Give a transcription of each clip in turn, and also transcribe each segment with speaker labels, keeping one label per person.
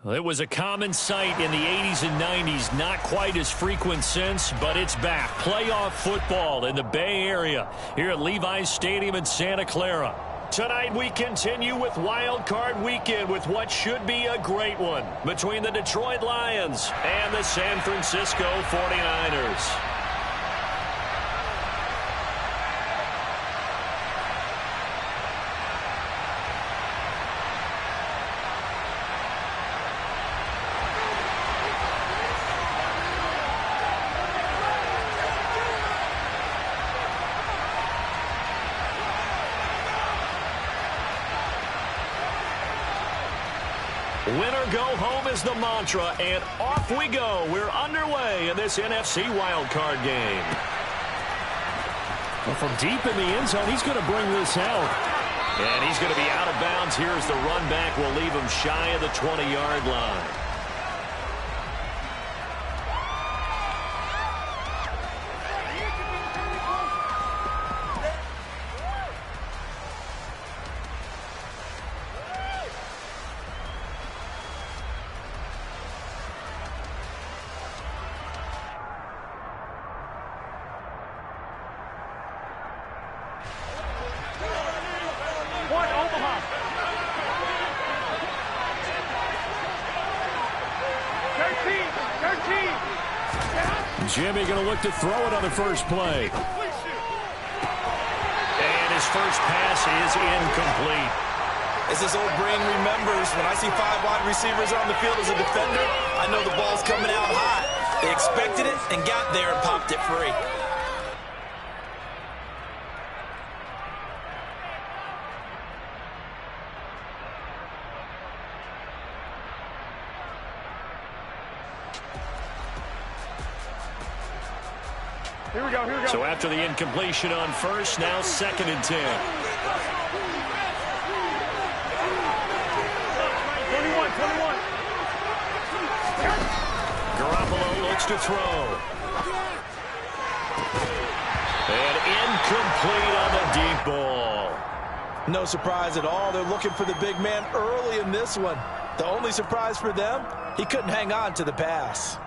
Speaker 1: Well, it was a common sight in the 80s and 90s, not quite as frequent since, but it's back. Playoff football in the Bay Area here at Levi's Stadium in Santa Clara. Tonight we continue with Wild Card Weekend with what should be a great one between the Detroit Lions and the San Francisco 49ers. Winner go home is the mantra, and off we go. We're underway in this NFC wildcard game.
Speaker 2: Well, from deep in the end zone, he's going to bring this out.
Speaker 1: And he's going to be out of bounds. Here's the run back. We'll leave him shy of the 20-yard line.
Speaker 2: Jimmy going to look to throw it on the first play.
Speaker 1: And his first pass is incomplete.
Speaker 3: As this old brain remembers, when I see 5 wide receivers on the field as a defender, I know the ball's coming out hot. They expected it and got there and popped it free.
Speaker 4: Here we go.
Speaker 1: So after the incompletion on first, now 2nd and 10.
Speaker 4: 21.
Speaker 1: Garoppolo looks to throw. And incomplete on the deep ball.
Speaker 3: No surprise at all. They're looking for the big man early in this one. The only surprise for them, he couldn't hang on to the pass.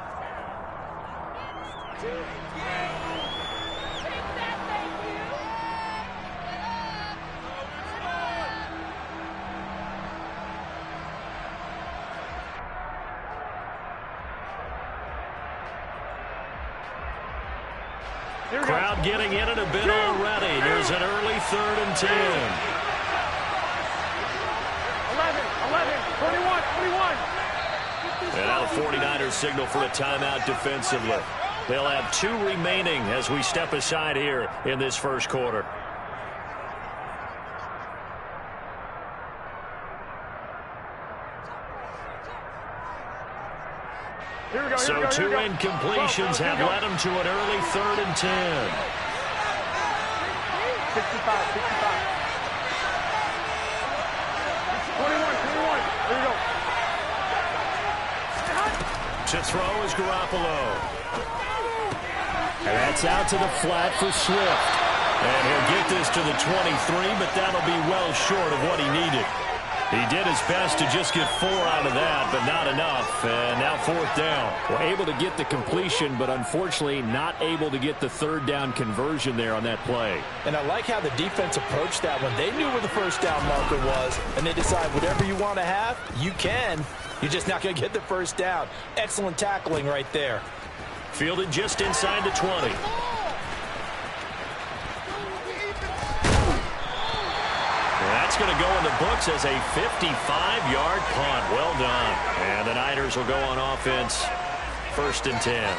Speaker 1: Crowd getting in it a bit already. There's an early 3rd and 10.
Speaker 4: 11, 21.
Speaker 1: And now the 49ers signal for a timeout defensively. They'll have 2 remaining as we step aside here in this first quarter. So 2 incompletions have led them to an early 3rd and 10.
Speaker 4: 65. 21. Here we go.
Speaker 1: To throw is Garoppolo.
Speaker 2: And that's out to the flat for Swift.
Speaker 1: And he'll get this to the 23, but that'll be well short of what he needed. He did his best to just get 4 out of that, but not enough. And now 4th down.
Speaker 2: Well, able to get the completion, but unfortunately not able to get the 3rd down conversion there on that play.
Speaker 3: And I like how the defense approached that one. They knew where the first down marker was, and they decide whatever you want to have, you can. You're just not going to get the first down. Excellent tackling right there.
Speaker 1: Fielded just inside the 20. That's going to go in the books as a 55-yard punt. Well done. And the Niners will go on offense. 1st and 10.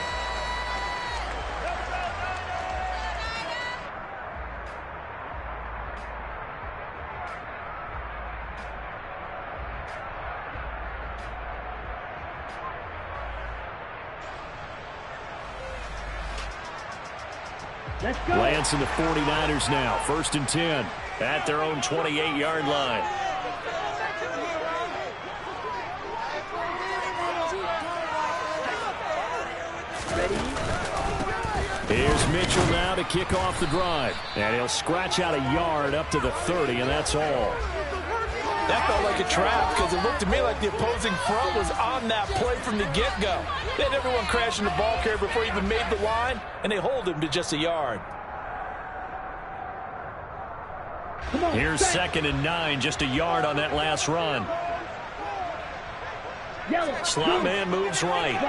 Speaker 4: Let's go.
Speaker 2: Lance and the 49ers now. 1st and 10.
Speaker 1: At their own 28-yard line.
Speaker 2: Here's Mitchell now to kick off the drive. And he'll scratch out a yard up to the 30, and that's all.
Speaker 3: That felt like a trap because it looked to me like the opposing front was on that play from the get-go. They had everyone crashing the ball carrier before he even made the line, and they hold him to just a yard.
Speaker 1: Here's 2nd and 9, just a yard on that last run. Slot man moves right.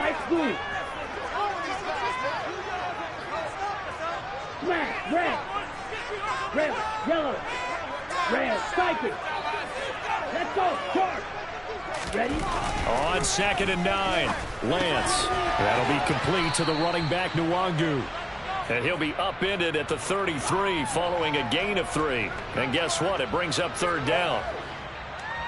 Speaker 5: Red, yellow, red, striking. Let's go, charge. Ready?
Speaker 1: On 2nd and 9, Lance. That'll be complete to the running back, Nwangu. And he'll be upended at the 33 following a gain of 3. And guess what? It brings up 3rd down.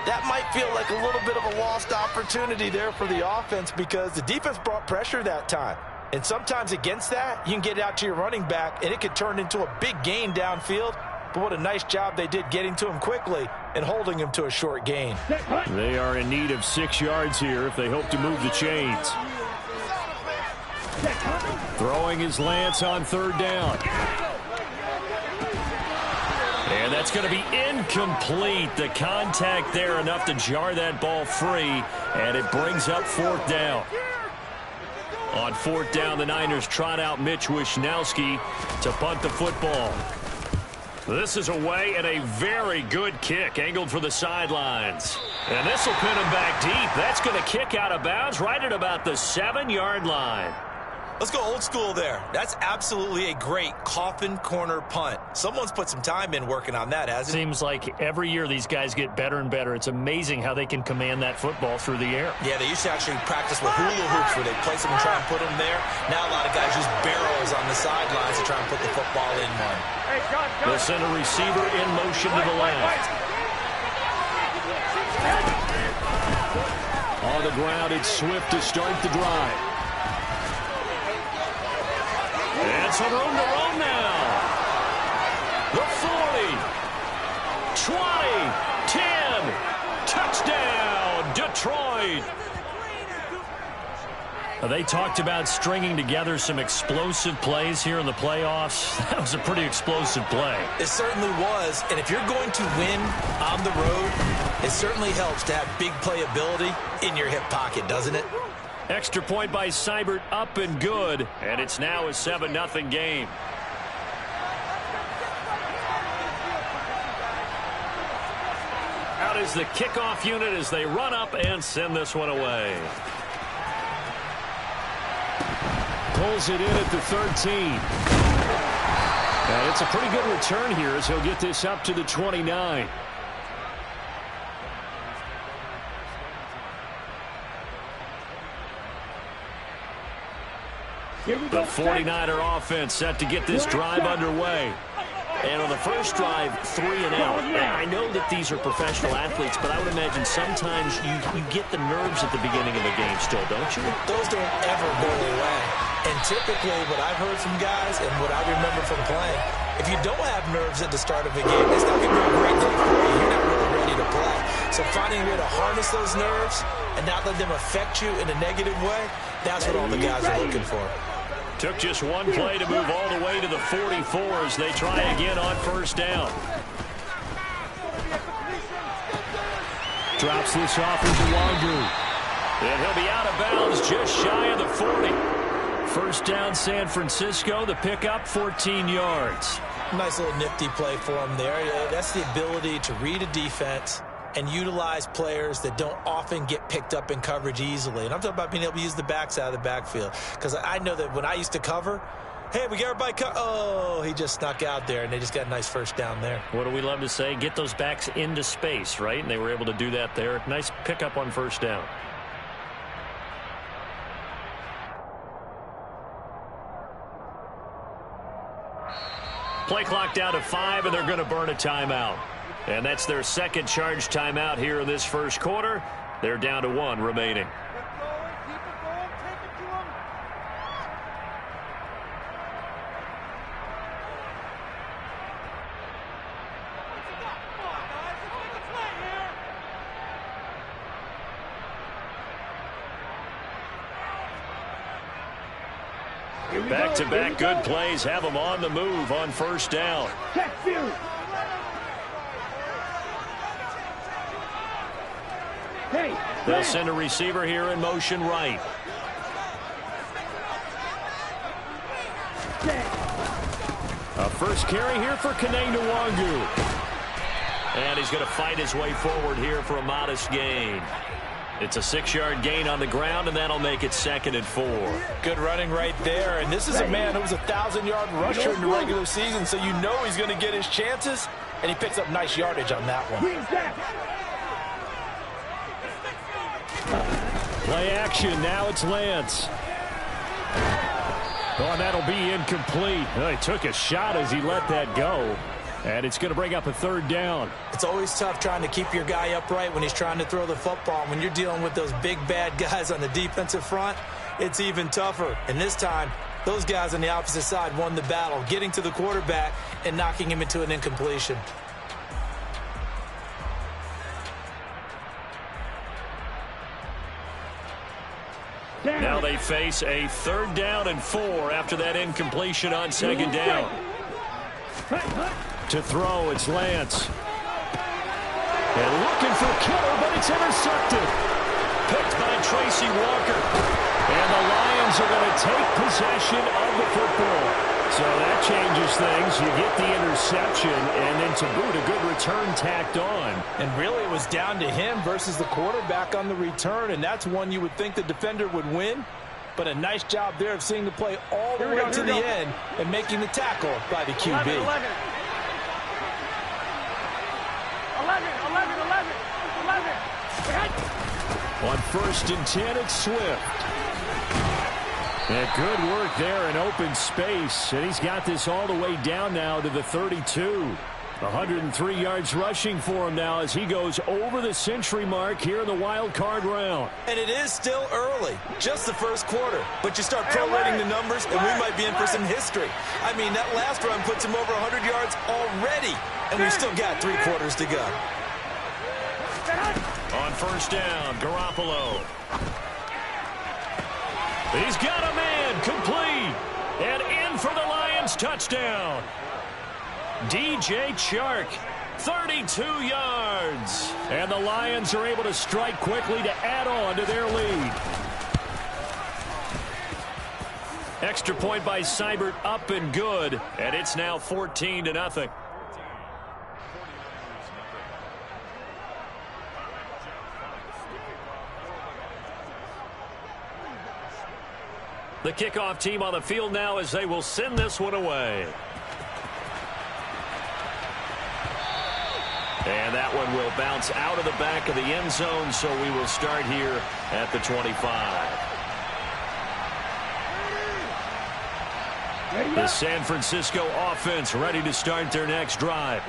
Speaker 3: That might feel like a little bit of a lost opportunity there for the offense because the defense brought pressure that time. And sometimes against that, you can get it out to your running back, and it could turn into a big gain downfield. But what a nice job they did getting to him quickly and holding him to a short gain.
Speaker 1: They are in need of 6 yards here if they hope to move the chains. Throwing his Lance on 3rd down. And that's going to be incomplete. The contact there enough to jar that ball free, and it brings up 4th down. On 4th down, the Niners trot out Mitch Wishnowski to punt the football. This is away and a very good kick angled for the sidelines. And this will pin him back deep. That's going to kick out of bounds right at about the 7-yard line.
Speaker 6: Let's go old school there. That's absolutely a great coffin corner punt. Someone's put some time in working on that, hasn't it?
Speaker 1: Seems like every year these guys get better and better. It's amazing how they can command that football through the air.
Speaker 6: Yeah, they used to actually practice with hula hoops where they place them and try and put them there. Now a lot of guys use barrels on the sidelines to try and put the football in one.
Speaker 4: Hey, gun.
Speaker 1: They'll send a receiver in motion to the left. On the ground, it's Swift to start the drive. And some room to run now. The 40, 20, 10, touchdown, Detroit. They talked about stringing together some explosive plays here in the playoffs. That was a pretty explosive play.
Speaker 6: It certainly was, and if you're going to win on the road, it certainly helps to have big playability in your hip pocket, doesn't it?
Speaker 1: Extra point by Seibert, up and good, and it's now a 7-0 game. Out is the kickoff unit as they run up and send this one away. Pulls it in at the 13. And it's a pretty good return here as he'll get this up to the 29. The 49er offense set to get this drive underway. And on the first drive, 3 and out. I know that these are professional athletes, but I would imagine sometimes you get the nerves at the beginning of a game still, don't you?
Speaker 6: Those don't ever go away. And typically what I've heard from guys and what I remember from playing, if you don't have nerves at the start of a game, it's not going to be a great day for you. You're not really ready to play. So finding a way to harness those nerves and not let them affect you in a negative way, that's what all the guys are looking for.
Speaker 1: Took just one play to move all the way to the 44 as they try again on first down. Drops this off into Nwangu. And he'll be out of bounds just shy of the 40. First down, San Francisco. The pickup, 14 yards.
Speaker 6: Nice little nifty play for him there. That's the ability to read a defense and utilize players that don't often get picked up in coverage easily. And I'm talking about being able to use the backs out of the backfield. Because I know that when I used to cover, hey, we got everybody oh, he just snuck out there, and they just got a nice first down there.
Speaker 1: What do we love to say? Get those backs into space, right? And they were able to do that there. Nice pickup on first down. Play clock down to 5, and they're going to burn a timeout. And that's their second charge timeout here in this first quarter. They're down to 1 remaining. Back-to-back good plays have them on the move on first down.
Speaker 5: Hey,
Speaker 1: They'll send a receiver here in motion right. A first carry here for Kene-Nwangu. And he's going to fight his way forward here for a modest gain. It's a 6-yard gain on the ground, and that'll make it 2nd and 4.
Speaker 3: Good running right there. And this is a man who was a 1,000-yard rusher in the regular season, so you know he's going to get his chances, and he picks up nice yardage on that one.
Speaker 1: Play action. Now it's Lance. Oh, and that'll be incomplete. Oh, he took a shot as he let that go. And it's going to bring up a 3rd down.
Speaker 6: It's always tough trying to keep your guy upright when he's trying to throw the football. When you're dealing with those big, bad guys on the defensive front, it's even tougher. And this time, those guys on the opposite side won the battle, getting to the quarterback and knocking him into an incompletion.
Speaker 1: Now they face a 3rd down and 4 after that incompletion on 2nd down. To throw, it's Lance. And looking for Kittle, but it's intercepted. Picked by Tracy Walker. And the Lions are going to take possession of the football. So that changes things. You get the interception, and then to boot, a good return tacked on.
Speaker 3: And really, it was down to him versus the quarterback on the return, and that's one you would think the defender would win. But a nice job there of seeing the play all the way to the end and making the tackle by the QB.
Speaker 4: 11.
Speaker 1: On 1st and 10, it's Swift. And good work there in open space. And he's got this all the way down now to the 32. 103 yards rushing for him now as he goes over the century mark here in the wild card round.
Speaker 6: And it is still early, just the first quarter. But you start prorating the numbers, and we might be in for some history. I mean, that last run puts him over 100 yards already, and we've still got 3 quarters to go.
Speaker 1: On 1st down, Garoppolo. He's got a man, complete. And in for the Lions touchdown. DJ Chark, 32 yards. And the Lions are able to strike quickly to add on to their lead. Extra point by Seibert, up and good. And it's now 14-0. The kickoff team on the field now as they will send this one away. And that one will bounce out of the back of the end zone, so we will start here at the 25. The San Francisco offense ready to start their next drive.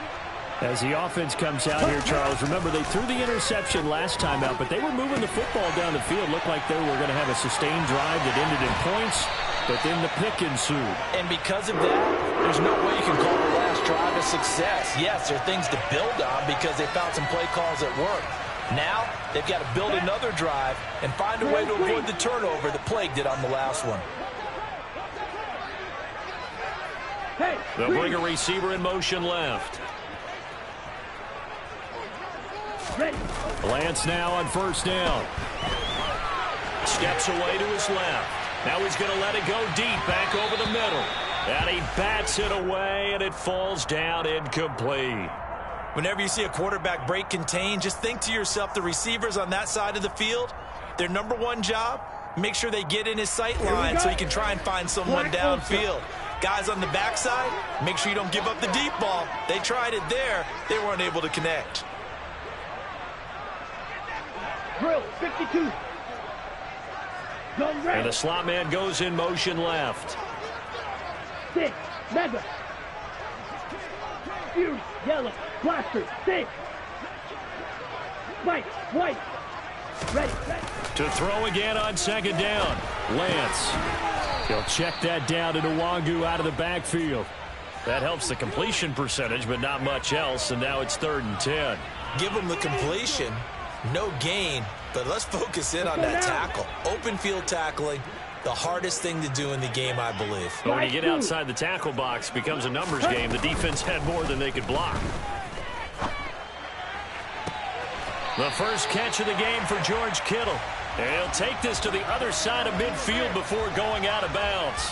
Speaker 1: As the offense comes out here, Charles, remember they threw the interception last time out, but they were moving the football down the field. Looked like they were going to have a sustained drive that ended in points, but then the pick ensued.
Speaker 3: And because of that, there's no way you can call the last drive a success. Yes, there are things to build on because they found some play calls that work. Now, they've got to build another drive and find a way to avoid the turnover that plagued it on the last one.
Speaker 1: They'll bring a receiver in motion left. Lance now on 1st down. Steps away to his left. Now he's going to let it go deep back over the middle. And he bats it away, and it falls down incomplete.
Speaker 6: Whenever you see a quarterback break contain, just think to yourself, the receivers on that side of the field, their number one job, make sure they get in his sight line so he can try and find someone downfield. Guys on the backside, make sure you don't give up the deep ball. They tried it there. They weren't able to connect.
Speaker 5: Drill, 52.
Speaker 1: And the slot man goes in motion left.
Speaker 5: 6, mega. Fuse, yellow, blaster, 6. White. Ready.
Speaker 1: To throw again on 2nd down. Lance. He'll check that down to Nwangu out of the backfield. That helps the completion percentage, but not much else, and now it's 3rd and 10.
Speaker 6: Give him the completion. No gain, but let's focus in on that tackle. Open field tackling, the hardest thing to do in the game, I believe.
Speaker 1: But when you get outside the tackle box, it becomes a numbers game. The defense had more than they could block. The first catch of the game for George Kittle. And he'll take this to the other side of midfield before going out of bounds.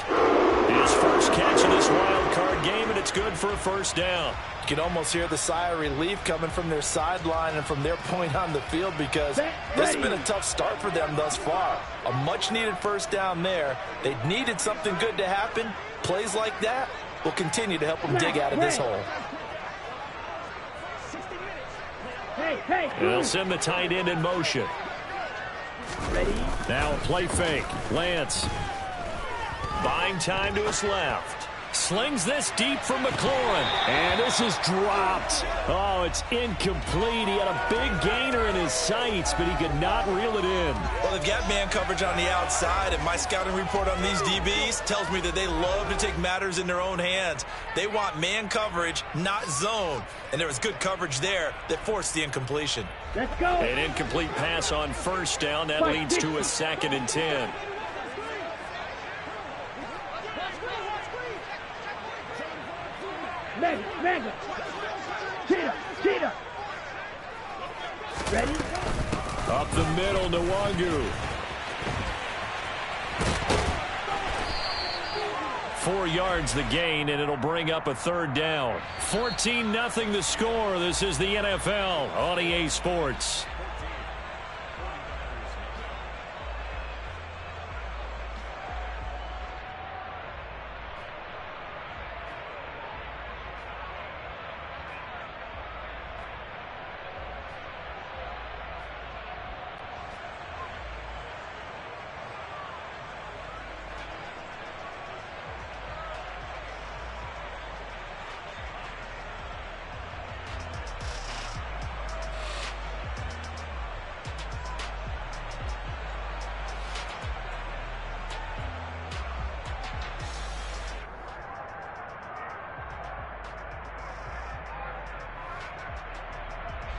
Speaker 1: His first catch of this wild card game, and it's good for a first down.
Speaker 3: You can almost hear the sigh of relief coming from their sideline and from their point on the field because this has been a tough start for them thus far. A much-needed first down there. They needed something good to happen. Plays like that will continue to help them dig out of this hole.
Speaker 1: They'll send the tight end in motion.
Speaker 5: Ready?
Speaker 1: Now a play fake. Lance. Buying time to his left. Slings this deep for McLaurin.
Speaker 2: And this is dropped. Oh, it's incomplete. He had a big gainer in his sights, but he could not reel it in.
Speaker 6: Well, they've got man coverage on the outside, and my scouting report on these DBs tells me that they love to take matters in their own hands. They want man coverage, not zone. And there was good coverage there that forced the incompletion.
Speaker 5: Let's go.
Speaker 1: An incomplete pass on first down. That leads to a 2nd and 10.
Speaker 5: Mega. Cheetah. Ready?
Speaker 1: Up the middle, Nwangu. 4 yards the gain, and it'll bring up a 3rd down. 14-0 the score. This is the NFL on EA Sports.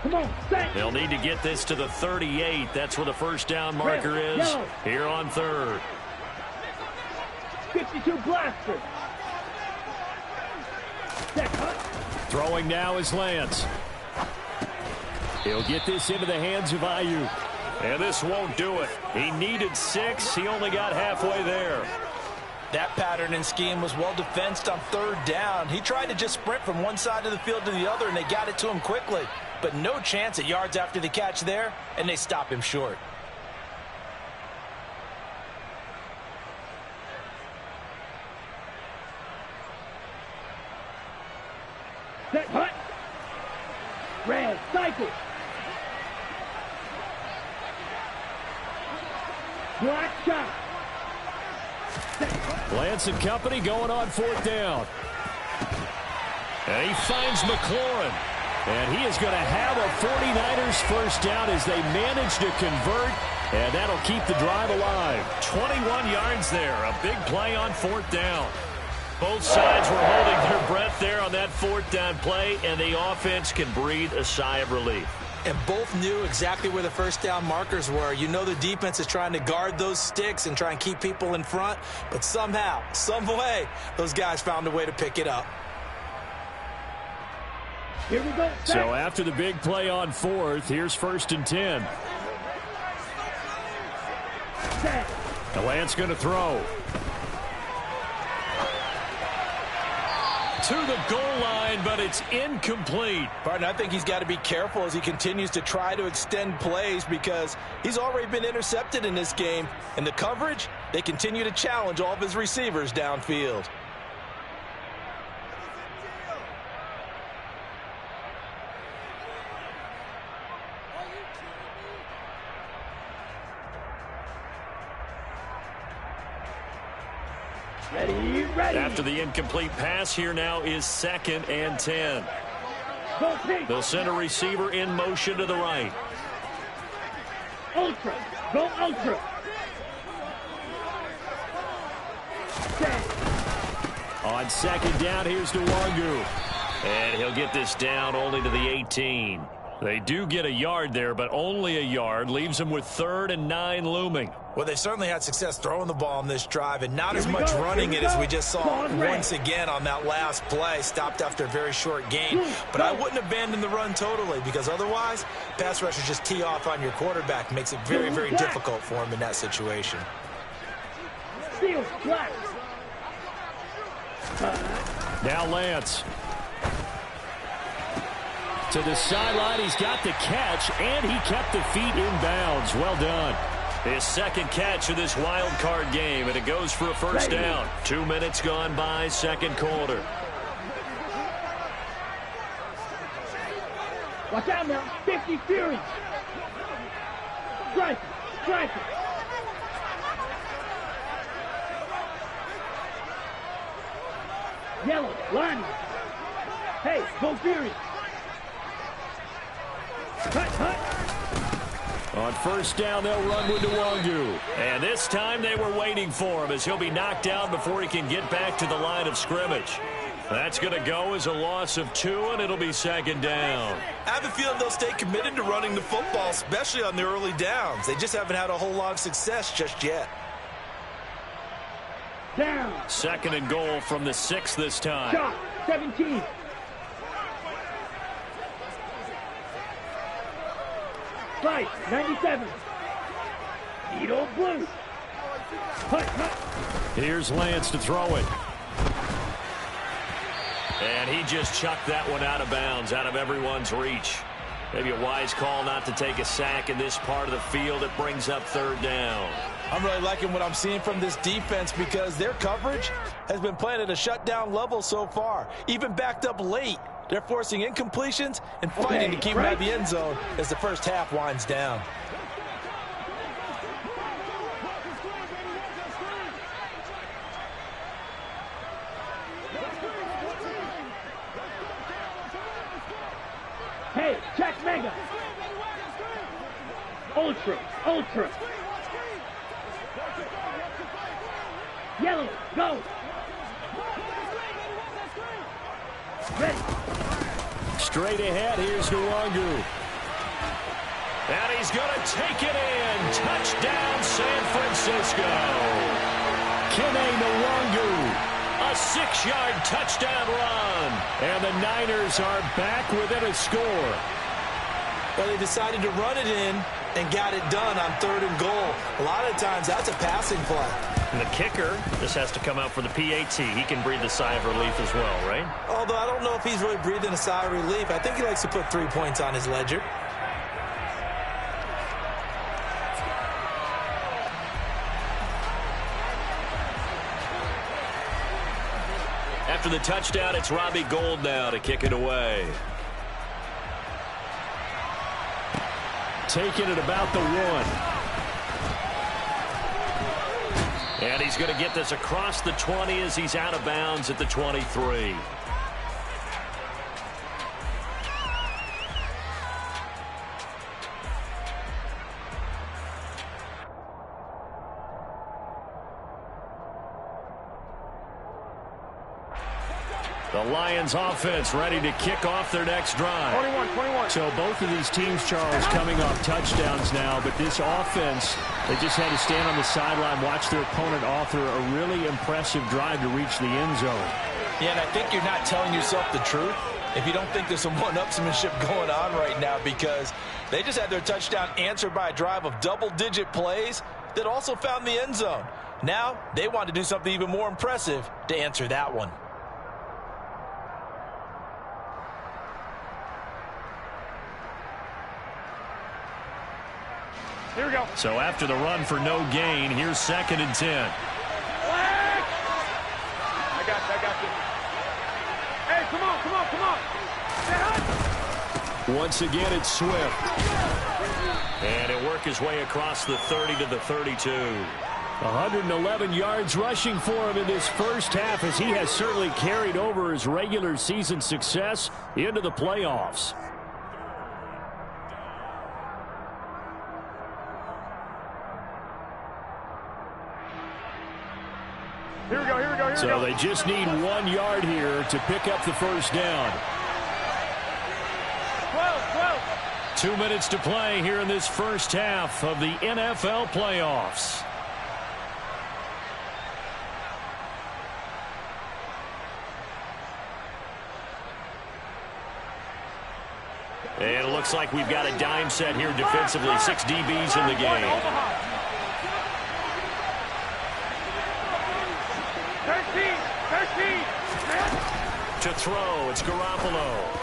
Speaker 5: Come on, set.
Speaker 1: They'll need to get this to the 38. That's where the first down marker is.
Speaker 5: Yellow.
Speaker 1: Here on 3rd.
Speaker 5: 52 blaster. Set, cut.
Speaker 2: Throwing now is Lance. He'll get this into the hands of Ayuk.
Speaker 1: And this won't do it. He needed 6. He only got halfway there.
Speaker 3: That pattern and scheme was well defensed on 3rd down. He tried to just sprint from one side of the field to the other, and they got it to him quickly. But no chance at yards after the catch there, and they stop him short.
Speaker 5: Set, cut. Red, cycle. Black shot.
Speaker 2: Lance and company going on 4th down.
Speaker 1: And he finds McLaurin.
Speaker 2: And he is going to have a 49ers first down as they manage to convert. And that'll keep the drive alive.
Speaker 1: 21 yards there. A big play on 4th down. Both sides were holding their breath there on that 4th down play, and the offense can breathe a sigh of relief.
Speaker 6: And both knew exactly where the first down markers were. You know the defense is trying to guard those sticks and try and keep people in front. But somehow, some way, those guys found a way to pick it up.
Speaker 5: Here we go. Set.
Speaker 2: So after the big play on 4th, here's 1st and 10.
Speaker 5: Set.
Speaker 2: The Lance going to throw.
Speaker 1: To the goal line, but it's incomplete.
Speaker 3: Pardon, I think he's got to be careful as he continues to try to extend plays because he's already been intercepted in this game. And the coverage, they continue to challenge all of his receivers downfield.
Speaker 5: Ready.
Speaker 1: After the incomplete pass, here now is 2nd and 10.
Speaker 5: Go pink.
Speaker 1: They'll send a receiver in motion to the right.
Speaker 5: Ultra. Go ultra. Set.
Speaker 2: On 2nd down, here's Nwangu.
Speaker 1: And he'll get this down only to the 18. They do get a yard there, but only a yard. Leaves them with 3rd and 9 looming.
Speaker 6: Well, they certainly had success throwing the ball on this drive, and not as much running it as we just saw once again on that last play. Stopped after a very short gain. But I wouldn't abandon the run totally, because otherwise, pass rushers just tee off on your quarterback. Makes it very, very difficult for him in that situation.
Speaker 2: Now Lance. To the sideline, he's got the catch, and he kept the feet in bounds. Well done.
Speaker 1: His second catch of this wild card game, and it goes for a first down. 2 minutes gone by, second quarter.
Speaker 5: Watch out now. 50 Fury. Strike. Strike. Yellow. Line. Hey, go Fury. Cut, cut.
Speaker 2: On first down, they'll run with Nwangu.
Speaker 1: And this time they were waiting for him as he'll be knocked down before he can get back to the line of scrimmage. That's going to go as a loss of 2, and it'll be second down.
Speaker 6: I have a feeling they'll stay committed to running the football, especially on the early downs. They just haven't had a whole lot of success just yet.
Speaker 5: Down.
Speaker 1: 2nd and goal from the 6 this time.
Speaker 5: Shot. 17. Right, 97. Needle blue. Hut, hut.
Speaker 2: Here's Lance to throw it.
Speaker 1: And he just chucked that one out of bounds, out of everyone's reach. Maybe a wise call not to take a sack in this part of the field. It brings up 3rd down.
Speaker 6: I'm really liking what I'm seeing from this defense because their coverage has been playing at a shutdown level so far. Even backed up late, they're forcing incompletions and fighting to keep them out of the end zone as the first half winds down.
Speaker 5: Hey, check mega. Ultra, ultra. Yellow, go. Ready.
Speaker 2: Straight ahead, here's Nwangu.
Speaker 1: And he's going to take it in. Touchdown, San Francisco.
Speaker 2: Kene Nwangu.
Speaker 1: A 6-yard touchdown run.
Speaker 2: And the Niners are back within a score.
Speaker 6: Well, they decided to run it in and got it done on 3rd and goal. A lot of times, that's a passing play.
Speaker 1: And the kicker just has to come out for the PAT. He can breathe a sigh of relief as well, right?
Speaker 6: Although I don't know if he's really breathing a sigh of relief. I think he likes to put 3 points on his ledger.
Speaker 1: After the touchdown, it's Robbie Gould now to kick it away.
Speaker 2: Taking it about the 1.
Speaker 1: And he's going to get this across the 20 as he's out of bounds at the 23. The Lions offense ready to kick off their next drive.
Speaker 4: 21.
Speaker 2: So both of these teams, Charles, coming off touchdowns now, but this offense, they just had to stand on the sideline, watch their opponent author a really impressive drive to reach the end zone.
Speaker 6: Yeah, and I think you're not telling yourself the truth if you don't think there's some one-upsmanship going on right now, because they just had their touchdown answered by a drive of double-digit plays that also found the end zone. Now, they want to do something even more impressive to answer that one.
Speaker 4: Here we go.
Speaker 1: So after the run for no gain, here's 2nd and 10.
Speaker 4: I got you. Hey, come on.
Speaker 2: Once again, it's Swift.
Speaker 1: And he'll work his way across the 30 to the 32.
Speaker 2: 111 yards rushing for him in this first half, as he has certainly carried over his regular season success into the playoffs.
Speaker 4: Here we go.
Speaker 2: So they just need 1 yard here to pick up the first down.
Speaker 4: 12.
Speaker 1: 2 minutes to play here in this first half of the NFL playoffs. And it looks like we've got a dime set here defensively. 6 DBs in the game.
Speaker 4: 13.
Speaker 1: To throw, it's Garoppolo.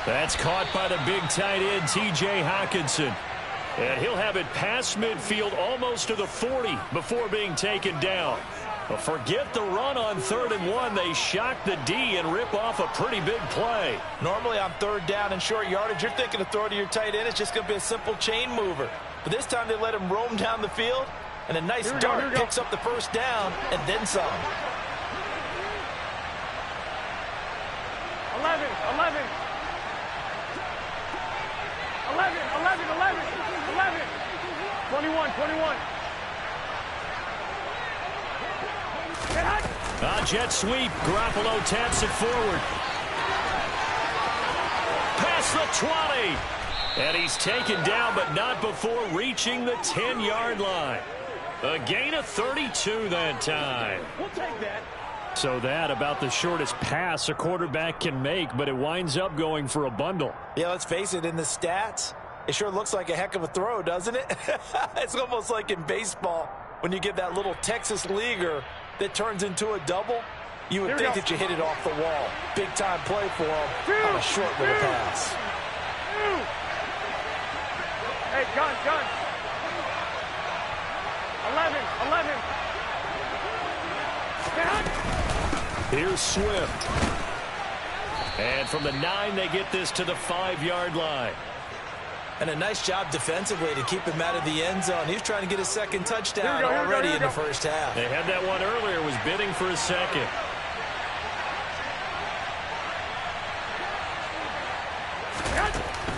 Speaker 1: That's caught by the big tight end, T.J. Hockenson. And he'll have it past midfield almost to the 40 before being taken down. But forget the run on 3rd and 1. They shock the D and rip off a pretty big play.
Speaker 3: Normally on 3rd down and short yardage, you're thinking of throw to your tight end. It's just going to be a simple chain mover. But this time they let him roam down the field, and a nice dart picks up the first down and then some.
Speaker 4: 11. 21.
Speaker 1: Jet sweep. Garoppolo taps it forward. Past the 20. And he's taken down, but not before reaching the 10-yard line. A gain of 32 that time.
Speaker 5: We'll take that.
Speaker 2: So that about the shortest pass a quarterback can make, but it winds up going for a bundle.
Speaker 3: Yeah, let's face it, in the stats, it sure looks like a heck of a throw, doesn't it? It's almost like in baseball when you get that little Texas leaguer that turns into a double. You would think that you hit it off the wall. Big time play for him on a short little pass.
Speaker 4: Hey, gun. 11.
Speaker 1: Here's Swift. And from the 9, they get this to the 5-yard line.
Speaker 6: And a nice job defensively to keep him out of the end zone. He's trying to get a second touchdown already in the first half.
Speaker 1: They had that one earlier, was bidding for a second.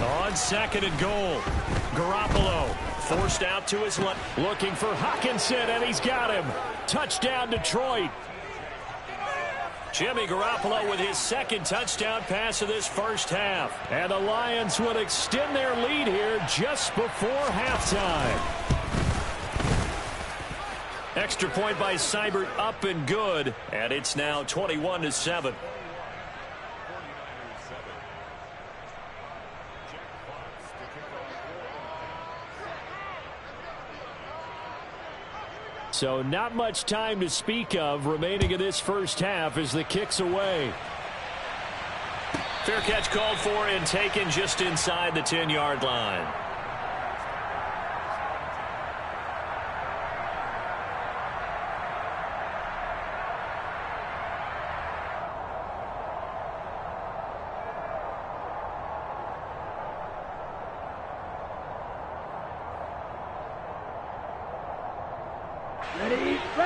Speaker 1: On 2nd and goal, Garoppolo forced out to his left, looking for Hockenson, and he's got him. Touchdown, Detroit. Jimmy Garoppolo with his 2nd touchdown pass of this first half. And the Lions would extend their lead here just before halftime. Extra point by Seibert, up and good. And it's now 21-7.
Speaker 2: So not much time to speak of remaining in this first half as the kick's away.
Speaker 1: Fair catch called for and taken just inside the 10-yard line.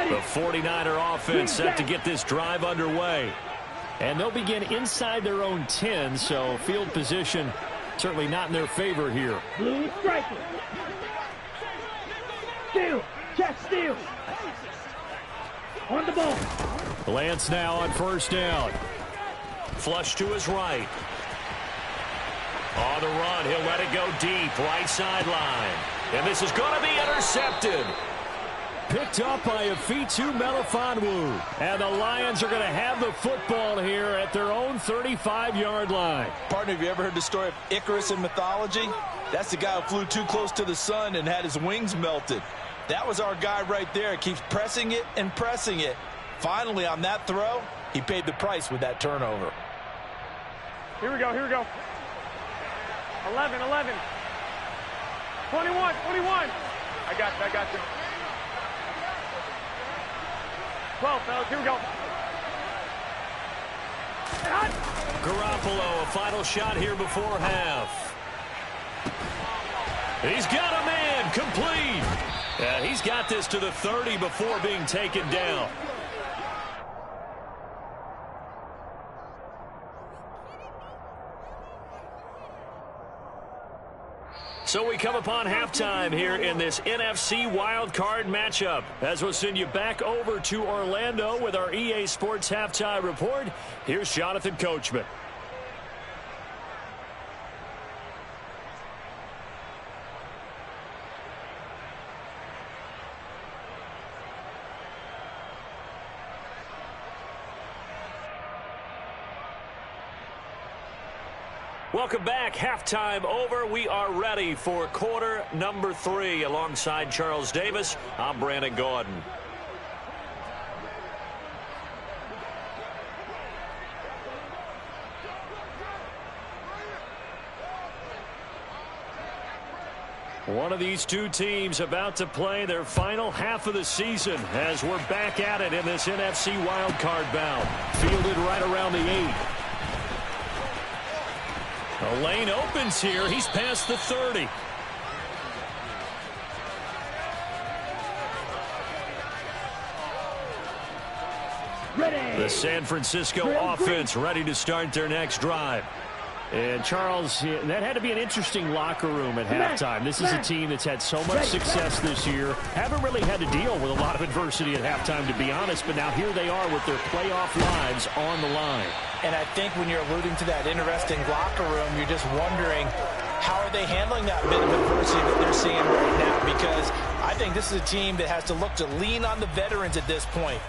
Speaker 1: The 49er offense set to get this drive underway.
Speaker 2: And they'll begin inside their own 10, so field position certainly not in their favor here.
Speaker 5: Blue striker. Steal. Check steal. On the ball.
Speaker 2: Lance now on 1st down.
Speaker 1: Flush to his right. On the run, he'll let it go deep, right sideline. And this is going to be intercepted.
Speaker 2: Picked up by Afitu Melifonwu. And the Lions are going to have the football here at their own 35-yard line.
Speaker 3: Partner, have you ever heard the story of Icarus in mythology? That's the guy who flew too close to the sun and had his wings melted. That was our guy right there. Keeps pressing it and pressing it. Finally, on that throw, he paid the price with that turnover.
Speaker 4: Here we go. 11. 21. I got you. 12, fellas, here we go.
Speaker 1: Garoppolo, a final shot here before half. He's got a man, complete. He's got this to the 30 before being taken down. So we come upon halftime here in this NFC wildcard matchup. As we'll send you back over to Orlando with our EA Sports Halftime Report, here's Jonathan Coachman. Welcome back. Halftime over. We are ready for quarter number 3. Alongside Charles Davis, I'm Brandon Gaudin. One of these two teams about to play their final half of the season as we're back at it in this NFC wildcard bout. Fielded right around the 8. The lane opens here. He's past the 30.
Speaker 5: Ready.
Speaker 1: The San Francisco offense ready to start their next drive.
Speaker 2: And, Charles, that had to be an interesting locker room at halftime. This is a team that's had so much success this year. Haven't really had to deal with a lot of adversity at halftime, to be honest. But now here they are with their playoff lives on the line.
Speaker 6: And I think when you're alluding to that interesting locker room, you're just wondering how are they handling that bit of adversity that they're seeing right now? Because I think this is a team that has to look to lean on the veterans at this point.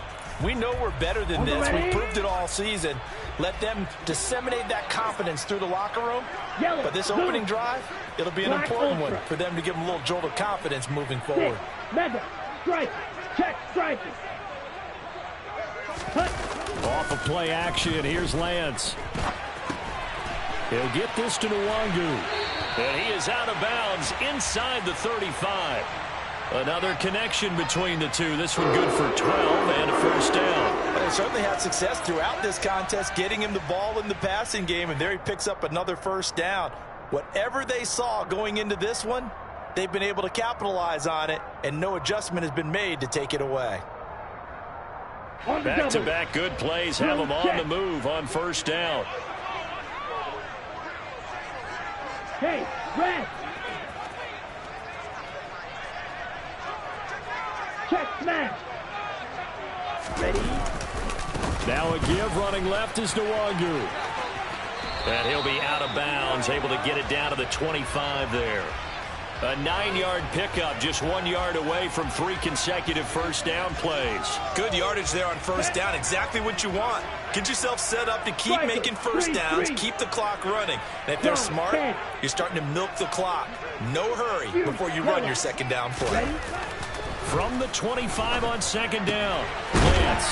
Speaker 6: We know we're better than this. We proved it all season. Let them disseminate that confidence through the locker room. But this opening drive, it'll be an important one for them to give them a little jolt of confidence moving forward.
Speaker 5: Mega, strike, check, strike.
Speaker 1: Off of play action, here's Lance. He'll get this to Nwangu. And he is out of bounds inside the 35. Another connection between the two. This one good for 12 and a first down.
Speaker 3: They certainly had success throughout this contest, getting him the ball in the passing game, and there he picks up another first down. Whatever they saw going into this one, they've been able to capitalize on it, and no adjustment has been made to take it away.
Speaker 1: Back-to-back good plays have them on the move on first down.
Speaker 5: Hey, red. Check, smash. Ready.
Speaker 1: Now a give running left is Nwangu. And he'll be out of bounds, able to get it down to the 25 there. A 9-yard pickup, just 1 yard away from 3 consecutive first down plays.
Speaker 6: Good yardage there on first down, exactly what you want. Get yourself set up to keep making first downs, keep the clock running. And if they're smart, you're starting to milk the clock. No hurry before you run your second down play.
Speaker 1: From the 25 on second down, Lance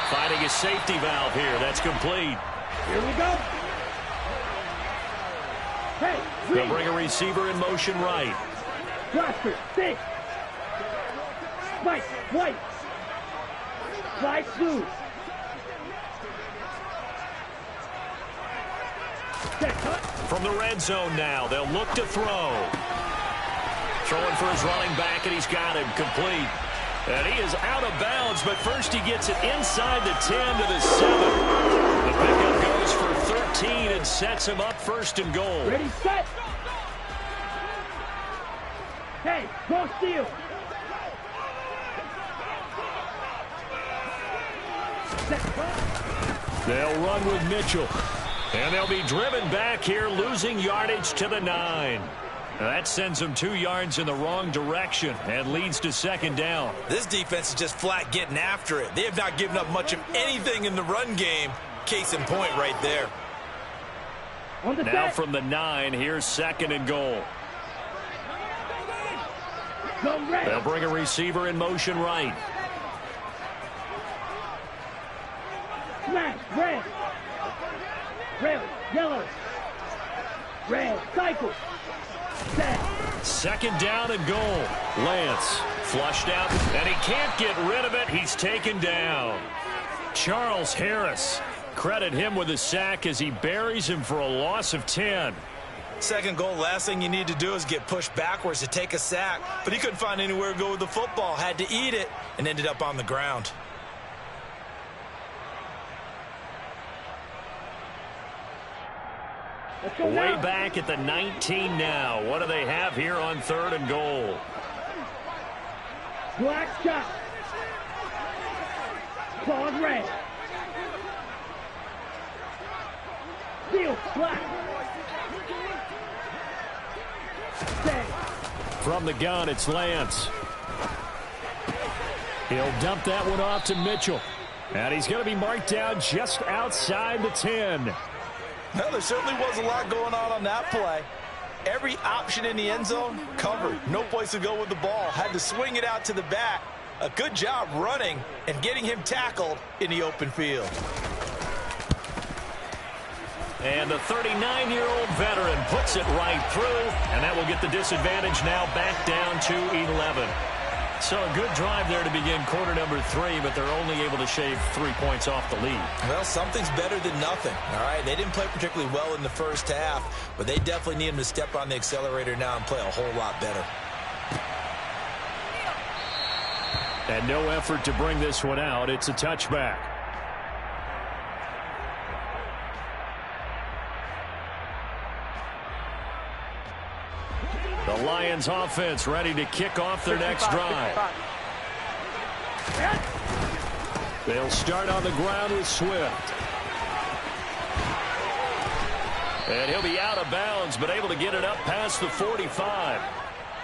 Speaker 1: finding a safety valve here. That's complete.
Speaker 5: Here we go. Hey,
Speaker 1: they'll bring a receiver in motion right.
Speaker 5: Prosper, 6. Spike, white. Slide through.
Speaker 1: From the red zone now, they'll look to throw. Throwing for his running back, and he's got him complete. And he is out of bounds, but first he gets it inside the 10 to the 7. The pickup goes for 13 and sets him up first and goal.
Speaker 5: Ready, set. Hey, go steal.
Speaker 1: They'll run with Mitchell. And they'll be driven back here, losing yardage to the 9. That sends them 2 yards in the wrong direction and leads to second down.
Speaker 6: This defense is just flat getting after it. They have not given up much of anything in the run game. Case in point right there.
Speaker 1: Now from the 9, here's second and goal. They'll bring a receiver in motion right.
Speaker 5: Smash, red. Red, yellow. Red, cycle.
Speaker 1: Second down and goal. Lance flushed out, and he can't get rid of it. He's taken down. Charles Harris, credit him with a sack as he buries him for a loss of 10.
Speaker 6: Second goal, last thing you need to do is get pushed backwards to take a sack. But he couldn't find anywhere to go with the football, had to eat it, and ended up on the ground.
Speaker 1: Way back at the 19 now. What do they have here on third and goal?
Speaker 5: Black shot. Claws red. Steel black.
Speaker 1: From the gun, it's Lance. He'll dump that one off to Mitchell. And he's going to be marked down just outside the 10.
Speaker 3: Well, there certainly was a lot going on that play. Every option in the end zone covered. No place to go with the ball. Had to swing it out to the back. A good job running and getting him tackled in the open field.
Speaker 1: And the 39-year-old veteran puts it right through, and that will get the disadvantage now back down to 11. So a good drive there to begin quarter number 3, but they're only able to shave 3 points off the lead.
Speaker 3: Well, something's better than nothing, all right? They didn't play particularly well in the first half, but they definitely need them to step on the accelerator now and play a whole lot better.
Speaker 2: And no effort to bring this one out. It's a touchback. The Lions offense ready to kick off their next drive. They'll start on the ground with Swift. And he'll be out of bounds, but able to get it up past the 45.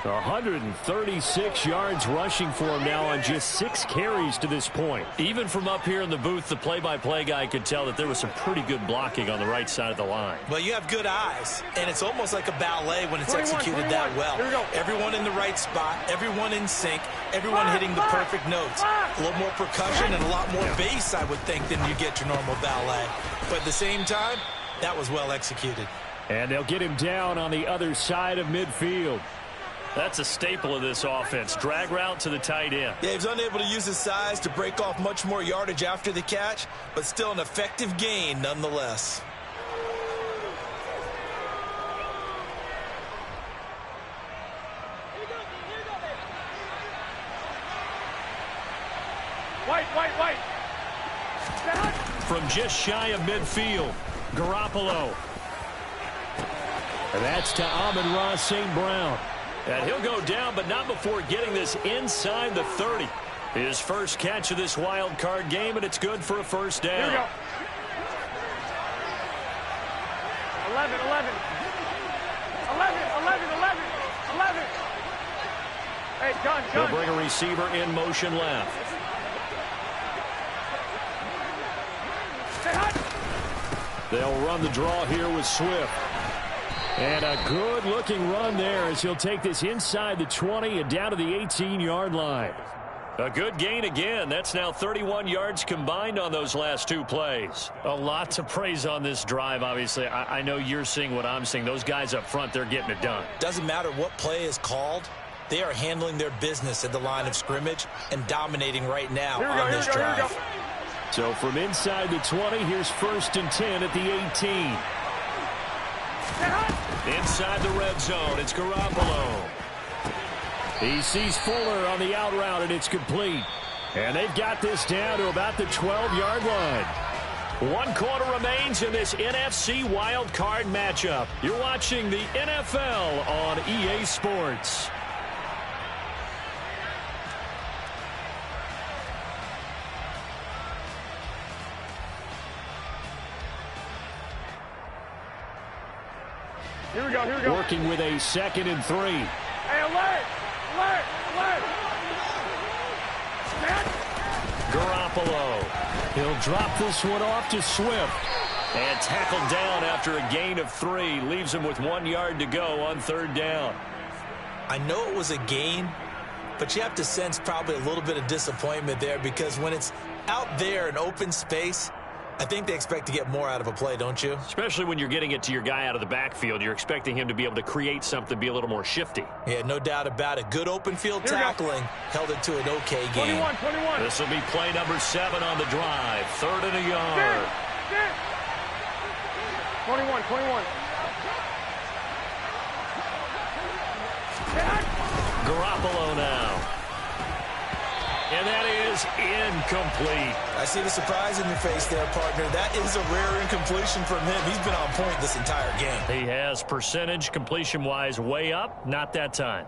Speaker 2: 136 yards rushing for him now on just 6 carries to this point.
Speaker 1: Even from up here in the booth, the play-by-play guy could tell that there was some pretty good blocking on the right side of the line.
Speaker 3: Well, you have good eyes, and it's almost like a ballet when it's executed that well. Everyone in the right spot, everyone in sync, everyone hitting the perfect notes. A little more percussion and a lot more bass, I would think, than you get your normal ballet. But at the same time, that was well executed.
Speaker 2: And they'll get him down on the other side of midfield.
Speaker 1: That's a staple of this offense. Drag route to the tight end.
Speaker 3: Yeah, he was unable to use his size to break off much more yardage after the catch, but still an effective gain nonetheless.
Speaker 4: White.
Speaker 1: From just shy of midfield, Garoppolo.
Speaker 2: And that's to Amon-Ra St. Brown.
Speaker 1: And he'll go down, but not before getting this inside the 30. His first catch of this wild card game, and it's good for a first down.
Speaker 4: Here we go. 11. 11. Hey, John.
Speaker 1: He'll bring a receiver in motion left.
Speaker 2: They'll run the draw here with Swift. And a good-looking run there as he'll take this inside the 20 and down to the 18-yard line.
Speaker 1: A good gain again. That's now 31 yards combined on those last 2 plays. A lot to praise on this drive, obviously. I know you're seeing what I'm seeing. Those guys up front, they're getting it done.
Speaker 3: Doesn't matter what play is called. They are handling their business at the line of scrimmage and dominating right now on this drive.
Speaker 2: So from inside the 20, here's 1st and 10 at the 18.
Speaker 1: Inside the red zone, it's Garoppolo.
Speaker 2: He sees Fuller on the out route, and it's complete. And they've got this down to about the 12-yard line.
Speaker 1: 1 quarter remains in this NFC wild card matchup. You're watching the NFL on EA Sports.
Speaker 4: Here we go.
Speaker 2: Working with a 2nd and 3.
Speaker 4: Hey, alert!
Speaker 1: Garoppolo.
Speaker 2: He'll drop this one off to Swift.
Speaker 1: And tackled down after a gain of 3. Leaves him with 1 yard to go on 3rd down.
Speaker 3: I know it was a gain, but you have to sense probably a little bit of disappointment there because when it's out there in open space, I think they expect to get more out of a play, don't you?
Speaker 1: Especially when you're getting it to your guy out of the backfield. You're expecting him to be able to create something, be a little more shifty.
Speaker 3: Yeah, no doubt about it. Good open field tackling held it to an okay game.
Speaker 4: 21.
Speaker 1: This will be play number 7 on the drive. 3rd and a yard.
Speaker 4: 21.
Speaker 1: Garoppolo now. And that is incomplete.
Speaker 3: I see the surprise in your face there, partner. That is a rare incompletion from him. He's been on point this entire game.
Speaker 1: He has percentage completion-wise way up. Not that time.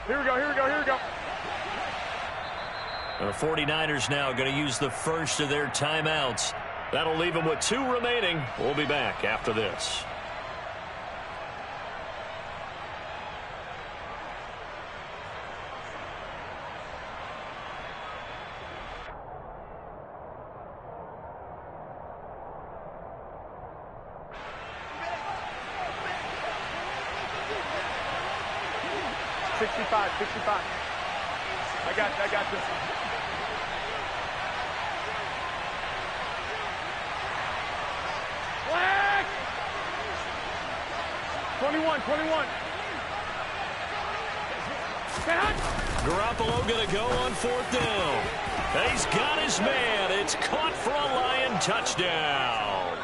Speaker 4: Here we go, here we go, here we go.
Speaker 1: The 49ers now going to use the first of their timeouts. That'll leave them with 2 remaining. We'll be back after this.
Speaker 4: I got this. Flag! 21.
Speaker 1: Garoppolo going to go on 4th down. He's got his man. It's caught for a Lion touchdown.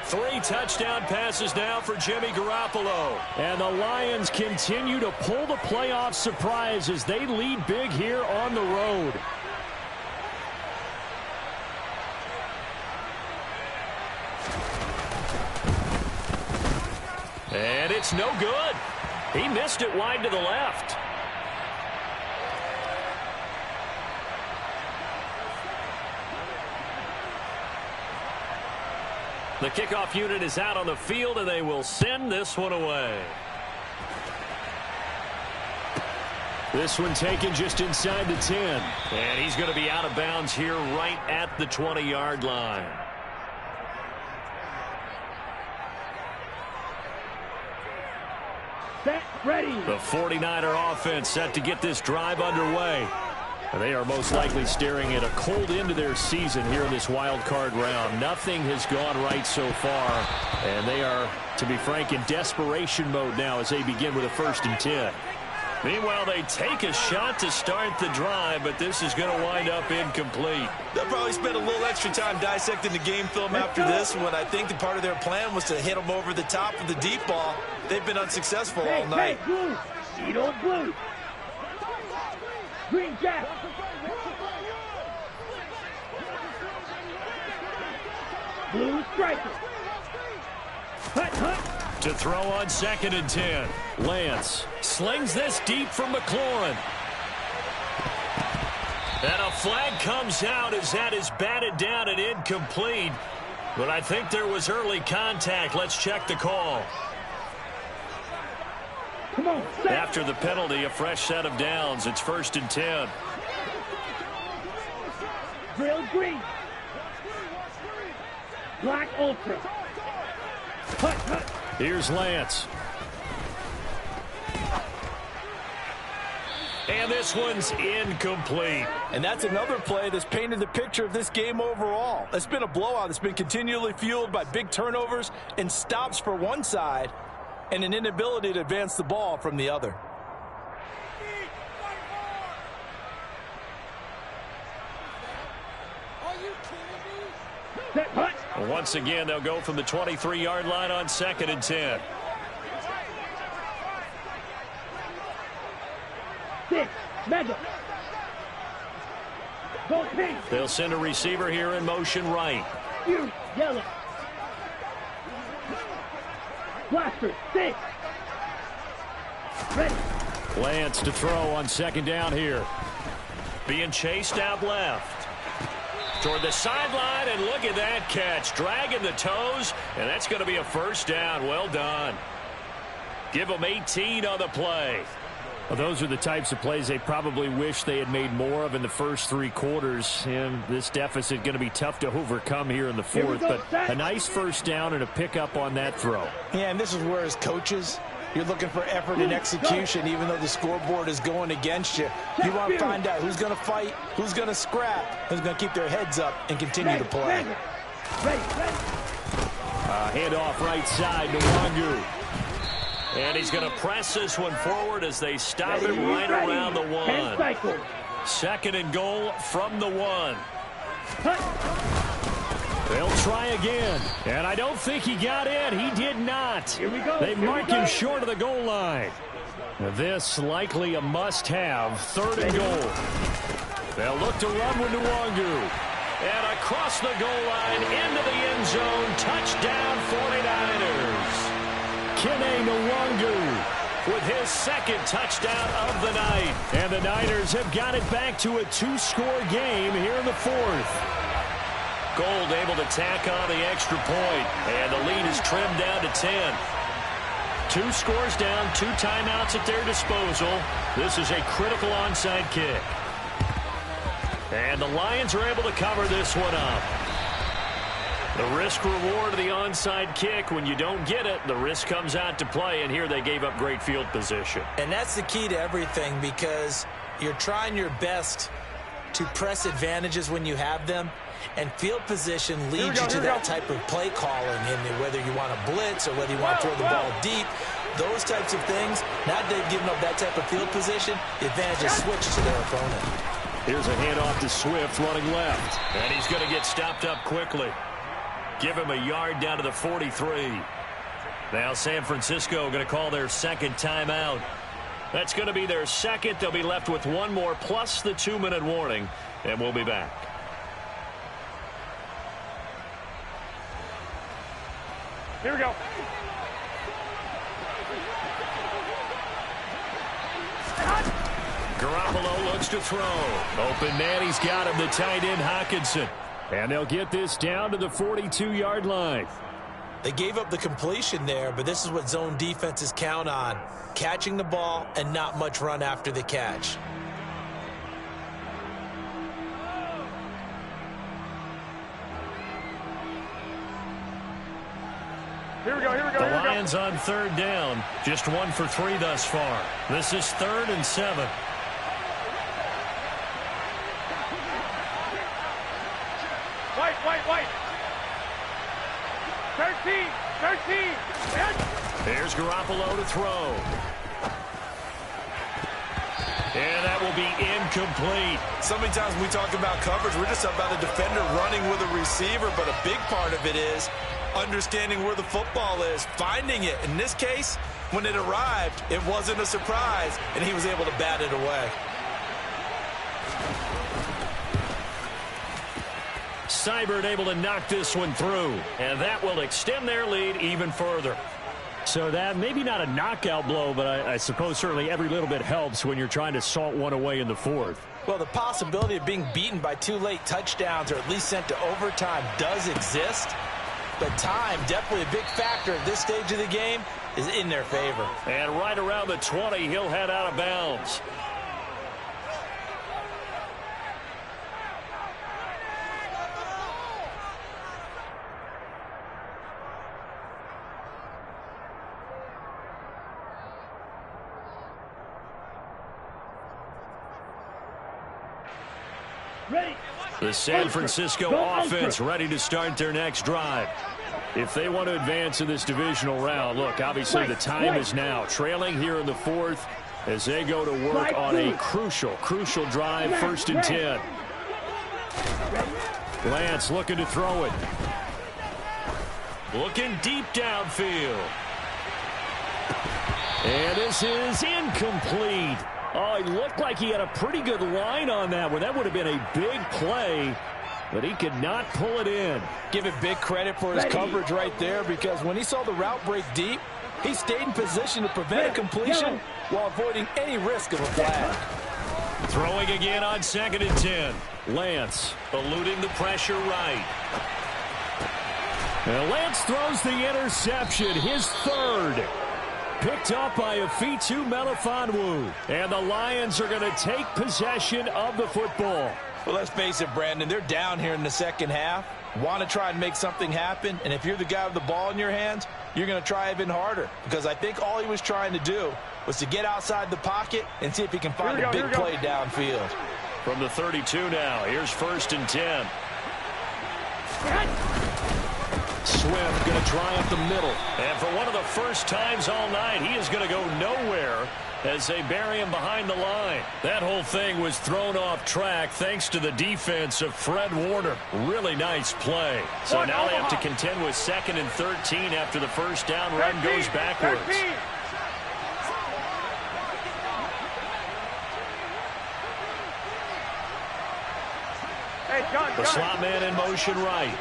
Speaker 1: 3 touchdown passes now for Jimmy Garoppolo.
Speaker 2: And the Lions continue to pull the playoff surprise as they lead big here on the road.
Speaker 1: And it's no good. He missed it wide to the left. The kickoff unit is out on the field, and they will send this one away.
Speaker 2: This one taken just inside the 10.
Speaker 1: And he's going to be out of bounds here right at the 20-yard line.
Speaker 5: Set, ready.
Speaker 1: The 49er offense set to get this drive underway.
Speaker 2: They are most likely staring at a cold end to their season here in this wild card round. Nothing has gone right so far, and they are, to be frank, in desperation mode now as they begin with a 1st and 10.
Speaker 1: Meanwhile, they take a shot to start the drive, but this is going to wind up incomplete.
Speaker 3: They'll probably spend a little extra time dissecting the game film after this one. I think the part of their plan was to hit them over the top of the deep ball. They've been unsuccessful all night.
Speaker 5: Hey, blue. Eat on blue. Green jack. Blue striker. Hut.
Speaker 1: To throw on 2nd and 10.
Speaker 2: Lance
Speaker 1: slings this deep from McLaurin. And a flag comes out as that is batted down and incomplete. But I think there was early contact. Let's check the call.
Speaker 5: Come on, set.
Speaker 1: After the penalty, a fresh set of downs. It's 1st and 10.
Speaker 5: Drill green. Black ultra. Hut.
Speaker 2: Here's Lance.
Speaker 1: And this one's incomplete.
Speaker 3: And that's another play that's painted the picture of this game overall. It's been a blowout. It's been continually fueled by big turnovers and stops for one side and an inability to advance the ball from the other.
Speaker 5: Set, hut.
Speaker 1: Once again, they'll go from the 23-yard line on 2nd and 10.
Speaker 5: 6, mega. Go pink.
Speaker 1: They'll send a receiver here in motion right.
Speaker 5: You, yellow. Blaster, 6. Ready.
Speaker 2: Lance to throw on 2nd down here.
Speaker 1: Being chased out left. Toward the sideline, and look at that catch. Dragging the toes, and that's going to be a 1st down. Well done. Give them 18 on the play.
Speaker 2: Well, those are the types of plays they probably wish they had made more of in the first 3 quarters. And this deficit going to be tough to overcome here in the 4th. But a nice 1st down and a pickup on that throw.
Speaker 6: Yeah, and this is where as coaches, you're looking for effort and execution, even though the scoreboard is going against you. You want to find out who's going to fight, who's going to scrap, who's going to keep their heads up and continue to play.
Speaker 5: Ready.
Speaker 2: Handoff right side to Wangu.
Speaker 1: And he's going to press this one forward as they stop it right around the 1. 2nd and goal from the 1.
Speaker 2: They'll try again. And I don't think he got in. He did not.
Speaker 5: Here we go.
Speaker 2: They mark him short of the goal line. This likely a must-have. 3rd and goal. They'll look to run with Wangu.
Speaker 1: And across the goal line into the end zone. Touchdown 49ers.
Speaker 2: Kene Nwangu. with his second touchdown of the night. And the Niners have got it back to a 2-score game here in the fourth.
Speaker 1: Gold able to tack on the extra point, and the lead is trimmed down to 10. 2 scores down, 2 timeouts at their disposal. This is a critical onside kick. And the Lions are able to cover this one up. The risk-reward of the onside kick, when you don't get it, the risk comes out to play, and here they gave up great field position.
Speaker 6: And that's the key to everything, because you're trying your best to press advantages when you have them, and field position leads you to that type of play calling, and whether you want to blitz or whether you want to throw the ball deep, those types of things. Now that they've given up that type of field position, the advantage is switched to their opponent.
Speaker 2: Here's a handoff to Swift running left.
Speaker 1: And he's going to get stopped up quickly. Give him a yard down to the 43. Now San Francisco going to call their second timeout. That's going to be their second. They'll be left with one more plus the 2-minute warning, and we'll be back.
Speaker 4: Here we go.
Speaker 1: Garoppolo looks to throw. Open man, he's got him, the tight end Hockenson.
Speaker 2: And they'll get this down to the 42-yard line.
Speaker 6: They gave up the completion there, but this is what zone defenses count on. Catching the ball and not much run after the catch.
Speaker 4: Here we go, here we go,
Speaker 1: The
Speaker 4: here we go.
Speaker 1: Lions on third down. Just 1 for 3 thus far. This is 3rd and 7.
Speaker 4: White. 13.
Speaker 1: There's Garoppolo to throw. And that will be incomplete.
Speaker 3: So many times when we talk about coverage, we're just about a defender running with a receiver, but a big part of it is understanding where the football is, finding it. In this case, when it arrived, it wasn't a surprise, and he was able to bat it away.
Speaker 1: Seibert able to knock this one through, and that will extend their lead even further.
Speaker 2: So that maybe not a knockout blow, but I suppose certainly every little bit helps when you're trying to salt one away in the fourth.
Speaker 6: Well, the possibility of being beaten by 2 late touchdowns or at least sent to overtime does exist, but time, definitely a big factor at this stage of the game, is in their favor.
Speaker 1: And right around the 20, he'll head out of bounds.
Speaker 5: Ready.
Speaker 1: The San Francisco offense ready to start their next drive.
Speaker 2: If they want to advance in this divisional round, look, obviously the time is now. Trailing here in the fourth as they go to work on a crucial drive, 1st and 10. Lance looking to throw it.
Speaker 1: Looking deep downfield.
Speaker 2: And this is incomplete. Oh, he looked like he had a pretty good line on that one. That would have been a big play, but he could not pull it in.
Speaker 3: Give it big credit for his coverage right there, because when he saw the route break deep, he stayed in position to prevent a completion while avoiding any risk of a flag.
Speaker 1: Throwing again on 2nd and 10.
Speaker 2: Lance.
Speaker 1: Eluding the pressure right.
Speaker 2: And Lance throws the interception, his 3rd. Picked up by Afitu Melifonwu. And the Lions are going to take possession of the football.
Speaker 3: Well, let's face it, Brandon, they're down here in the second half. Want to try and make something happen, and if you're the guy with the ball in your hands, you're going to try even harder, because I think all he was trying to do was to get outside the pocket and see if he can find a big play downfield.
Speaker 1: From the 32 now, here's 1st and 10.
Speaker 2: Swift going to try up the middle.
Speaker 1: And for one of the first times all night, he is going to go nowhere as they bury him behind the line. That whole thing was thrown off track thanks to the defense of Fred Warner. Really nice play. So now they have to contend with 2nd and 13 after the first down run goes backwards. The slot man in motion right.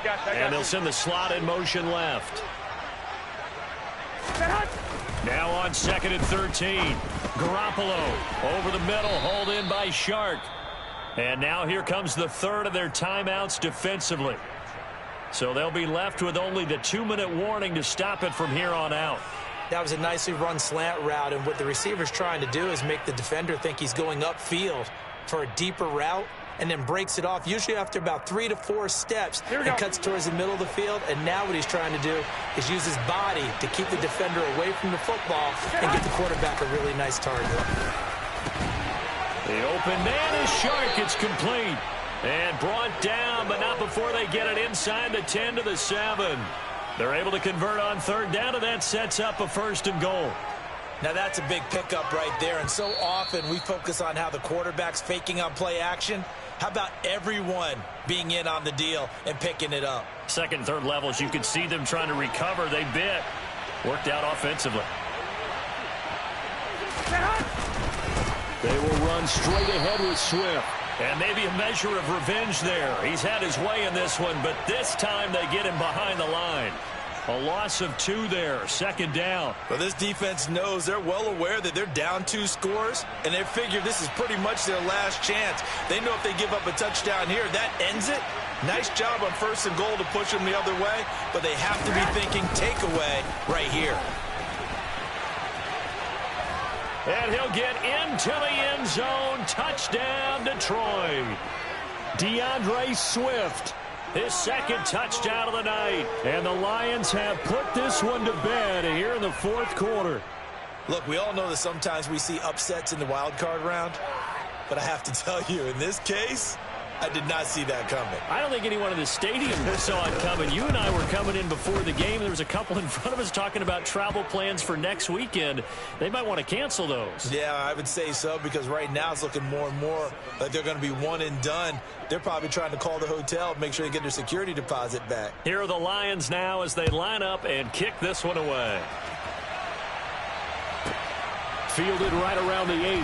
Speaker 1: And they'll send the slot in motion left. Now on 2nd and 13. Garoppolo over the middle, hauled in by Shark. And now here comes the third of their timeouts defensively. So they'll be left with only the 2-minute warning to stop it from here on out.
Speaker 6: That was a nicely run slant route, and what the receiver's trying to do is make the defender think he's going upfield for a deeper route, and then breaks it off, usually after about 3 to 4 steps, and cuts towards the middle of the field. And now what he's trying to do is use his body to keep the defender away from the football and get the quarterback a really nice target.
Speaker 1: The open man is Shark. It's complete. And brought down, but not before they get it inside the 10 to the 7. They're able to convert on 3rd down, and that sets up a 1st and goal.
Speaker 6: Now that's a big pickup right there, and so often we focus on how the quarterback's faking on play action. How about everyone being in on the deal and picking it up?
Speaker 1: 2nd and 3rd levels, you could see them trying to recover. They bit. Worked out offensively. They will run straight ahead with Swift. And maybe a measure of revenge there. He's had his way in this one, but this time they get him behind the line. A loss of 2 there, 2nd down.
Speaker 3: Well, this defense knows, they're well aware that they're down 2 scores, and they figure this is pretty much their last chance. They know if they give up a touchdown here, that ends it. Nice job on 1st and goal to push them the other way, but they have to be thinking takeaway right here.
Speaker 1: And he'll get into the end zone. Touchdown, Detroit. DeAndre Swift, his 2nd touchdown of the night. And the Lions have put this one to bed here in the 4th quarter.
Speaker 3: Look, we all know that sometimes we see upsets in the wild card round, but I have to tell you, in this case, I did not see that coming.
Speaker 1: I don't think anyone in the stadium saw it coming. You and I were coming in before the game. There was a couple in front of us talking about travel plans for next weekend. They might want to cancel those.
Speaker 3: Yeah, I would say so, because right now it's looking more and more like they're going to be one and done. They're probably trying to call the hotel, make sure they get their security deposit back.
Speaker 1: Here are the Lions now as they line up and kick this one away. Fielded right around the 8.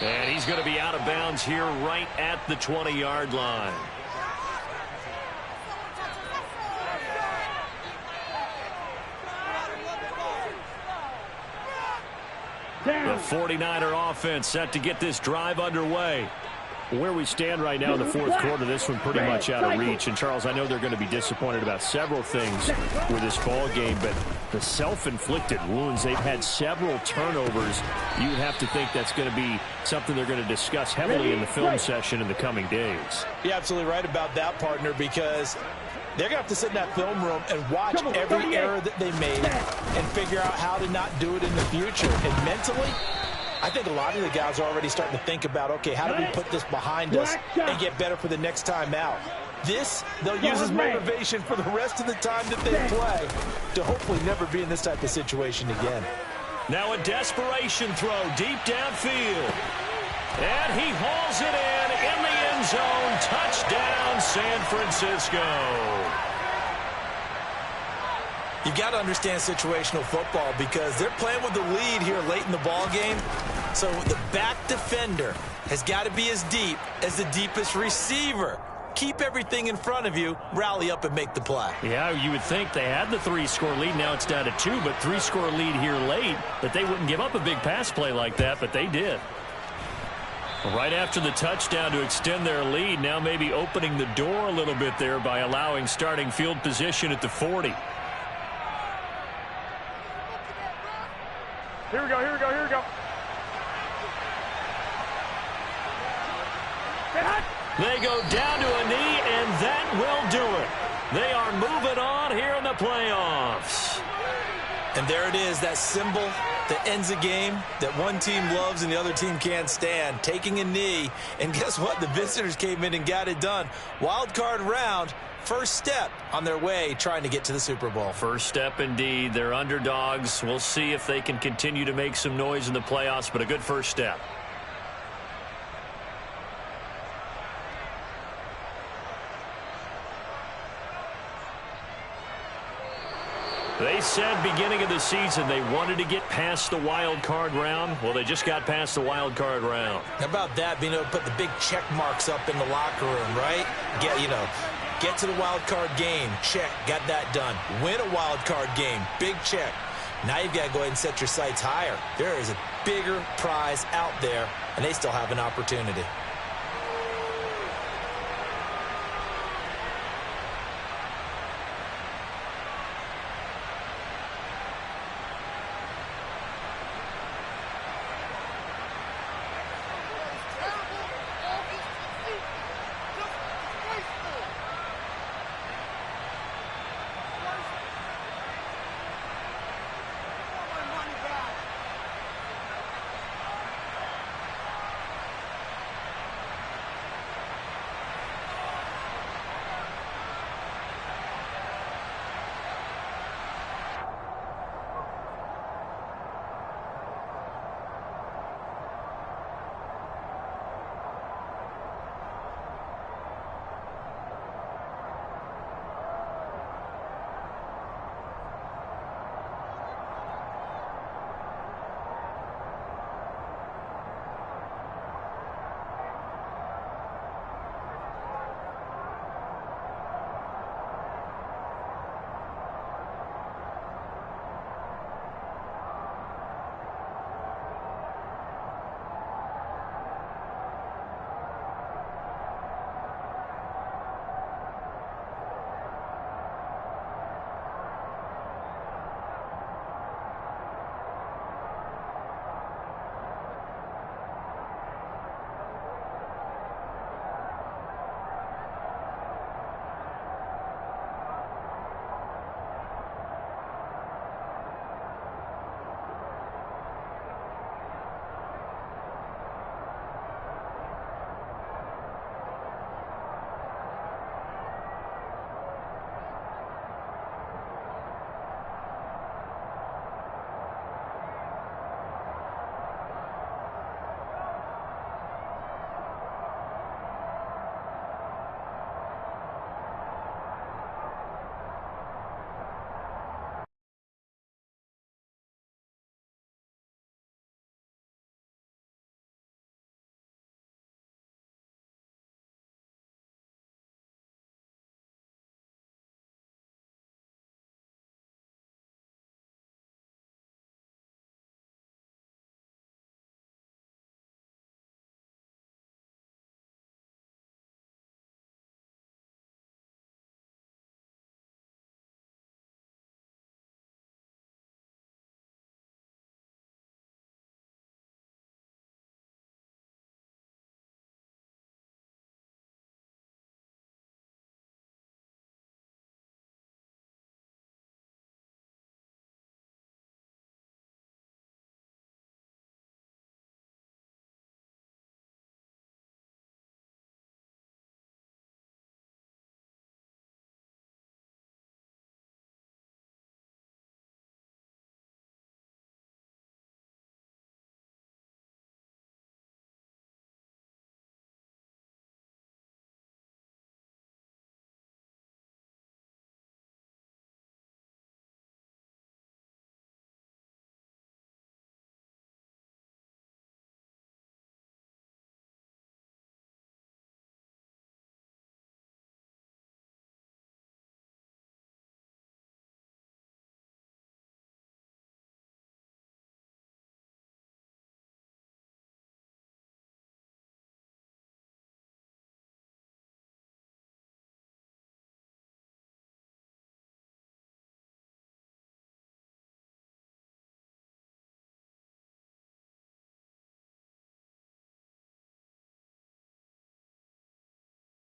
Speaker 1: And he's going to be out of bounds here right at the 20-yard line. The 49er offense set to get this drive underway. Where we stand right now in the 4th quarter, this one pretty much out of reach. And, Charles, I know they're going to be disappointed about several things with this ball game, but the self-inflicted wounds, they've had several turnovers. You would have to think that's going to be something they're going to discuss heavily in the film session in the coming days.
Speaker 3: You're absolutely right about that, partner, because they're going to have to sit in that film room and watch every error that they made and figure out how to not do it in the future. And mentally, I think a lot of the guys are already starting to think about, okay, how do we put this behind us and get better for the next time out? This, they'll use as motivation for the rest of the time that they play to hopefully never be in this type of situation again.
Speaker 1: Now a desperation throw deep downfield. And he hauls it in the end zone. Touchdown, San Francisco.
Speaker 3: You got to understand situational football because they're playing with the lead here late in the ball game. So the back defender has got to be as deep as the deepest receiver. Keep everything in front of you, rally up and make the play.
Speaker 1: Yeah, you would think they had the 3-score lead. Now it's down to 2, but 3-score lead here late, that they wouldn't give up a big pass play like that, but they did. Right after the touchdown to extend their lead, now maybe opening the door a little bit there by allowing starting field position at the 40.
Speaker 4: Here we go, here we go, here we go.
Speaker 1: They go down to a knee, and that will do it. They are moving on here in the playoffs.
Speaker 3: And there it is, that symbol that ends a game that one team loves and the other team can't stand, taking a knee. And guess what? The visitors came in and got it done. Wild card round, first step on their way trying to get to the Super Bowl.
Speaker 1: First step indeed. They're underdogs. We'll see if they can continue to make some noise in the playoffs, but a good first step. They said beginning of the season they wanted to get past the wild card round. Well, they just got past the wild card round.
Speaker 3: How about that, being able to put the big check marks up in the locker room, right? Get,
Speaker 6: Get to the wild card game. Check. Got that done. Win a wild card game. Big check. Now you've got to go ahead and set your sights higher. There is a bigger prize out there, and they still have an opportunity.